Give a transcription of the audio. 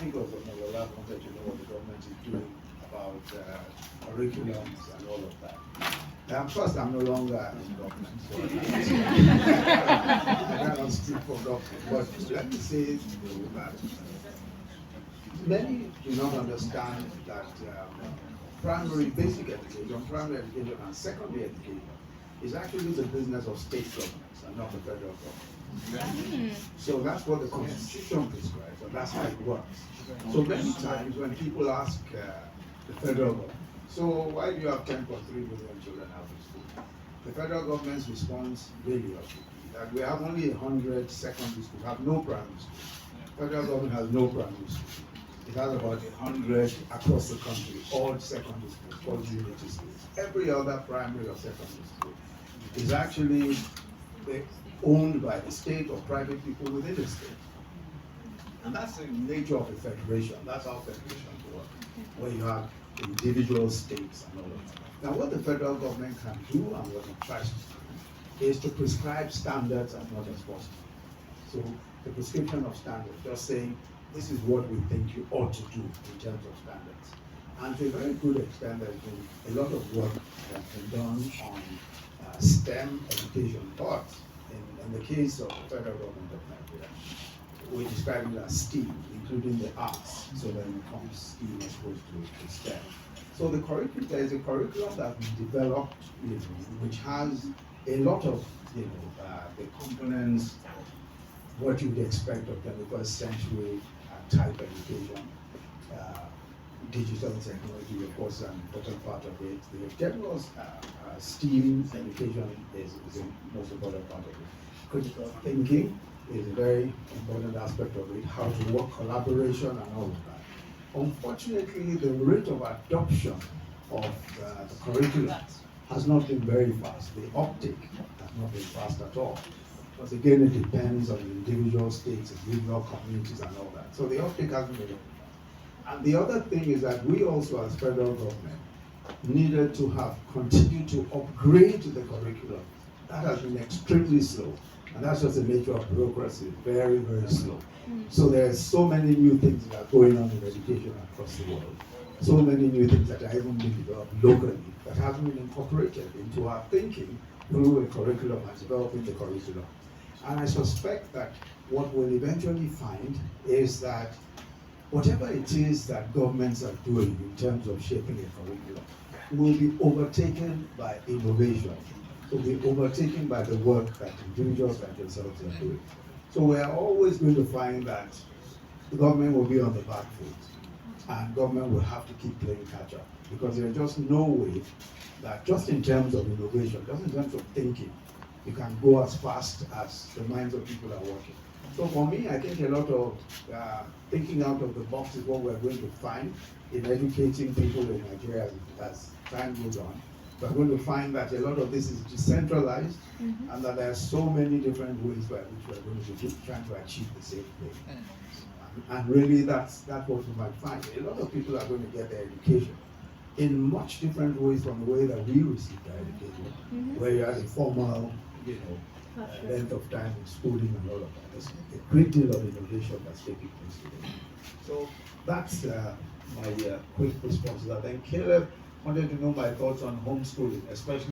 think also Nola wanted to know what the government is doing about curriculums and all of that. First, I'm no longer in government, so I cannot speak for government. But let me say that many do not understand that basic education, primary education, and secondary education is actually the business of state governments and not the federal government. So that's what the Constitution prescribes, and that's how it works. So many times when people ask the federal government, so why do you have 10.3 million children out of school? The federal government's response really is that we have only 100 secondary schools, have no primary school. Federal government has no primary school. It has about 100 across the country, all secondary schools, called unity schools. Every other primary or secondary school is actually owned by the state or private people within the state. And that's the nature of a federation. That's how federations work, where you have individual states and all of that. Now, what the federal government can do and what it tries to do is to prescribe standards as much as possible. So the prescription of standards, just saying, this is what we think you ought to do in terms of standards. And to a very good extent, there's been a lot of work that's been done on STEM education, but in the case of the federal government of Nigeria, we describe it as STEAM, including the arts, so then it becomes STEAM as opposed to STEM. So the curriculum, there is a curriculum that we developed, which has a lot of, the components, what you would expect of 21st century type education. Digital technology, of course, is an important part of it. The general STEAM education is the most important part of it. Critical thinking is a very important aspect of it, how to work, collaboration, and all of that. Unfortunately, the rate of adoption of the curriculum has not been very fast. The uptake has not been fast at all. Because again, it depends on the individual states, individual communities, and all that. So the uptake hasn't been. And the other thing is that we also, as federal government, needed to have continued to upgrade the curriculum. That has been extremely slow. And that's just the nature of bureaucracy, very, very slow. So there's so many new things that are going on in education across the world. So many new things that are even being developed locally that haven't been incorporated into our thinking through a curriculum and developing the curriculum. And I suspect that what we'll eventually find is that whatever it is that governments are doing in terms of shaping a curriculum will be overtaken by innovation, will be overtaken by the work that individuals like themselves are doing. So we are always going to find that the government will be on the back foot and government will have to keep playing catch up, because there's just no way that just in terms of innovation, just in terms of thinking, you can go as fast as the minds of people are working. So for me, I think a lot of thinking out of the box is what we're going to find in educating people in Nigeria as time goes on. We're going to find that a lot of this is decentralized, and that there are so many different ways by which we're going to be trying to achieve the same thing. And really, that's what we might find. A lot of people are going to get their education in much different ways from the way that we receive our education, where you have a formal, length of time in schooling and all of that. There's a great deal of innovation that's taking place today. So that's my quick response to that. Then Caleb wanted to know my thoughts on homeschooling, especially